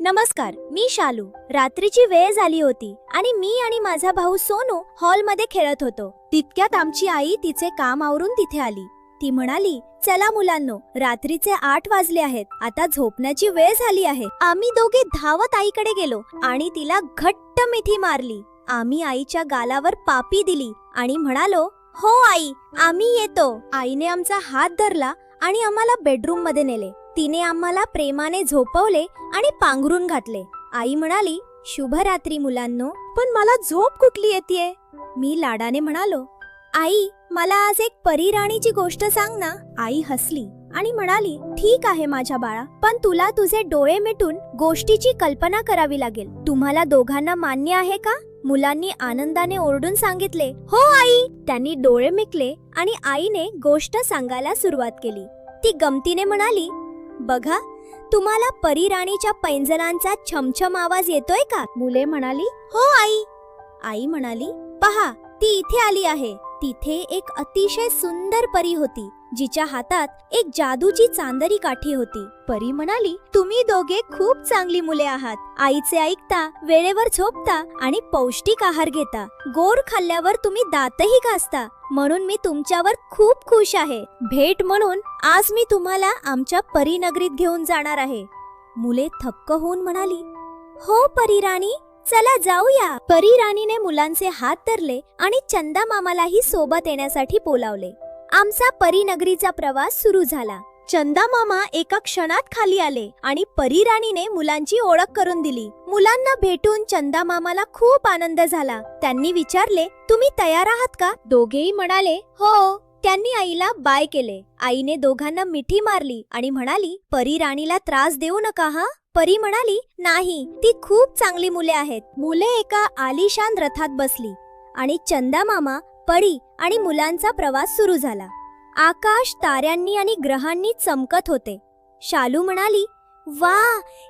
नमस्कार, मी शालू. रात्रीची वेळ झाली होती आणि मी आणि माझा भाऊ सोनू हॉलमध्ये खेळत होतो. तितक्यात आमची आई तिचे काम आवरून तिथे आली. ती म्हणाली, चला मुलांनो, रात्रीचे 8 वाजले आहेत, आता झोपण्याची वेळ झाली आहे. आम्ही दोघे धावत आईकडे गेलो आणि तिला घट्ट मिठी मारली. आम्ही आईच्या गालावर पापी दिली आणि म्हणालो, हो आई, आम्ही येतो. आईने आमचा हात धरला आणि आम्हाला बेडरूम मध्ये नेले. तिने आम्हाला प्रेमाने झोपवले आणि पांघरून घातले. आई म्हणाली, शुभरात्री मुलांनो. पण मला झोप कुठली येतेय? मी लाडाने म्हणालो, आई, मला आज एक परीराणीची गोष्ट सांग ना. आई हसली आणि म्हणाली, ठीक आहे माझ्या बाळा, पण तुला तुझे डोळे मिटून गोष्टीची कल्पना करावी लागेल. तुम्हाला दोघांना मान्य आहे का? मुलांनी आनंदाने ओरडून सांगितले, हो आई. त्यांनी डोळे मिटले आणि आईने गोष्ट सांगायला सुरुवात केली. ती गमतीने म्हणाली, बघा, तुम्हाला परीराणीच्या पैंजणांचा छमछम आवाज येतोय का? मुले म्हणाली, हो आई. आई म्हणाली, पहा, ती इथे आली आहे. तिथे एक अतिशय सुंदर परी होती, जिच्या हातात एक जादूची चांदरी काठी होती. परी म्हणाली, तुम्ही दोघे खूप चांगली मुले आहात. आईचे ऐकता, वेळेवर झोपता आणि पौष्टिक आहार घेता. गोड खाल्ल्यावर तुम्ही दातही घासता, म्हणून मी तुमच्यावर खूप खुश आहे. भेट म्हणून आज मी तुम्हाला आमच्या परीनगरीत घेऊन जाणार आहे. मुले थक्क होऊन म्हणाली, हो परीराणी, चला जाऊया. परीराणीने मुलांचे हात धरले आणि चंदा मामालाही सोबत येण्यासाठी बोलावले. आमचा परीनगरीचा प्रवास सुरू झाला. चंदा मामा एका क्षणात खाली आले आणि परीराणीने मुलांची ओळख करून दिली. मुलांना भेटून चंदा मामाला खूप आनंद झाला. त्यांनी विचारले, तुम्ही तयार आहात का? दोघेही म्हणाले, हो. त्यांनी आईला बाय केले. आईने दोघांना मिठी मारली आणि म्हणाली, परीराणीला त्रास देऊ नका हा. परी म्हणाली, नाही, ती खूप चांगली मुले आहेत. मुले एका आलिशान रथात बसली आणि चंदा मामा, परी आणि मुलांचा प्रवास सुरू झाला. आकाश ताऱ्यांनी आणि ग्रहांनी चमकत होते. शालू म्हणाली, वा,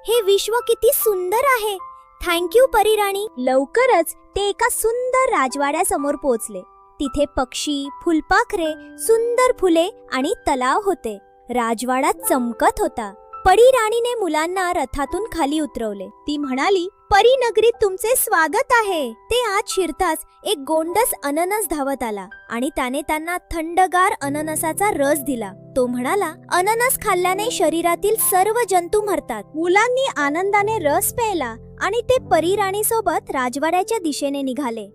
हे विश्व किती सुंदर आहे. थँक्यू परीराणी. लवकरच ते एका सुंदर राजवाड्यासमोर पोहोचले. तिथे पक्षी, फुलपाखरे, सुंदर फुले आणि तलाव होते. राजवाडा चमकत होता. परीराणीने मुलांना रथातून खाली उतरवले. ती म्हणाली, परीनगरीत तुमचे स्वागत आहे. ते आत शिरताच एक गोंडस अननस धावत आला आणि त्याने त्यांना थंडगार अननसाचा रस दिला. तो म्हणाला, अननस खाल्ल्याने शरीरातील सर्व जंतू मरतात. मुलांनी आनंदाने रस प्यायला आणि ते परीराणी सोबत राजवाड्याच्या दिशेने निघाले.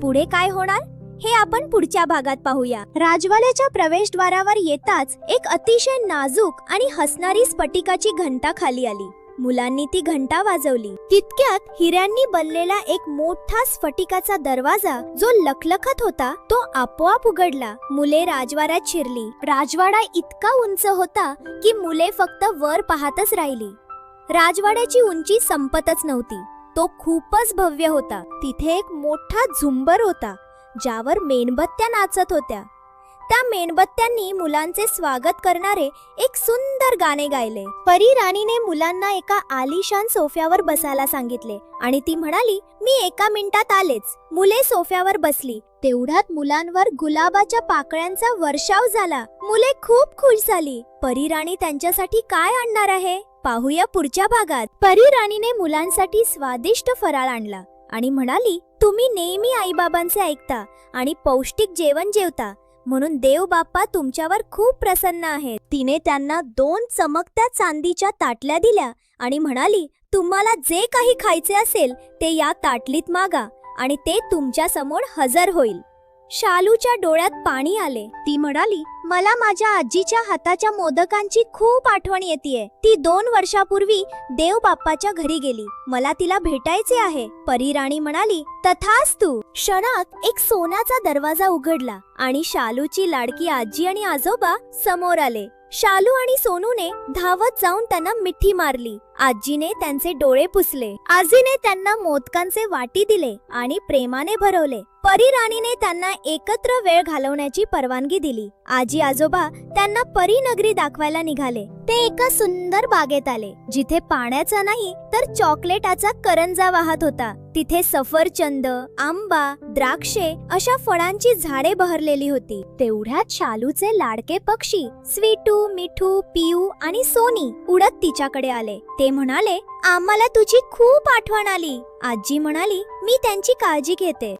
पुढे काय होणार हे आपण पुढच्या भागात पाहूया. राजवाड्याच्या प्रवेशद्वारावर येताच एक अतिशय नाजूक आणि हसणारी स्फटिकाची घंटा खाली आली. मुलांनी ती घंटा वाजवली. तितक्यात हिऱ्यांनी बनलेला एक मोठा स्फटिकाचा दरवाजा, जो लखलखत होता, तो आपोआप उघडला. मुले राजवाड्यात शिरली. राजवाडा इतका उंच होता की मुले फक्त वर पाहतच राहिली. राजवाड्याची उंची संपतच नव्हती. तो खूपच भव्य होता. तिथे एक मोठा झुंबर होता, ज्यावर मेणबत्त्या नाचत होत्या. त्या मेणबत्त्यांनी मुलांचे स्वागत करणारे एक सुंदर गाणे गायले. परीराणीने मुलांना एका आलिशान सोफ्यावर बसायला सांगितले आणि ती म्हणाली, मी 1 मिनिटात आलेच. मुले सोफ्यावर बसली. तेवढ्यात मुलांवर गुलाबाच्या पाकळ्यांचा वर्षाव झाला. मुले खूप खुश झाली. परीराणी त्यांच्यासाठी काय आणणार आहे पाहूया पुढच्या भागात. परीराणीने मुलांसाठी स्वादिष्ट फराळ आणला आणि म्हणाली, तुम्ही नेहमी आईबाबांचे ऐकता आणि पौष्टिक जेवण जेवता, म्हणून देव बाप्पा तुमच्यावर खूप प्रसन्न आहेत. तिने त्यांना 2 चमकत्या चांदीच्या ताटल्या दिल्या आणि म्हणाली, तुम्हाला जे काही खायचे असेल ते या ताटलीत मागा आणि ते तुमच्या समोर हजर होईल. शालूच्या डोळ्यात पाणी आले. ती म्हणाली, मला माझ्या आजीच्या हाताच्या मोदकांची खूप आठवण येतेय. ती 2 वर्षापूर्वी देव बाप्पाच्या घरी गेली. मला तिला भेटायचे आहे. परीराणी म्हणाली, तथास्तु. क्षणात एक सोन्याचा दरवाजा उघडला आणि शालूची लाडकी आजी आणि आजोबा समोर आले. शालू आणि सोनूने धावत जाऊन त्यांना मिठी मारली. आजीने त्यांचे डोळे पुसले. आजीने त्यांना मोदकांचे वाटी दिले आणि प्रेमाने भरवले. परीराणीने त्यांना एकत्र वेळ घालवण्याची परवानगी दिली. आजी आजोबा त्यांना परीनगरी दाखवायला निघाले. ते एका सुंदर बागेत आले, जिथे पाण्याचा नाही तर चॉकलेटाचा करंजा वाहत होता. तिथे सफरचंद, आंबा, द्राक्षे अशा फळांची झाडे बहरलेली होती. तेवढ्यात शालूचे लाडके पक्षी स्वीटू, मिठू, पियू आणि सोनी उडत तिच्याकडे आले. ते ते म्हणाले, आम्हाला तुझी खूप आठवण आली. आजी म्हणाली, मी त्यांची काळजी घेते.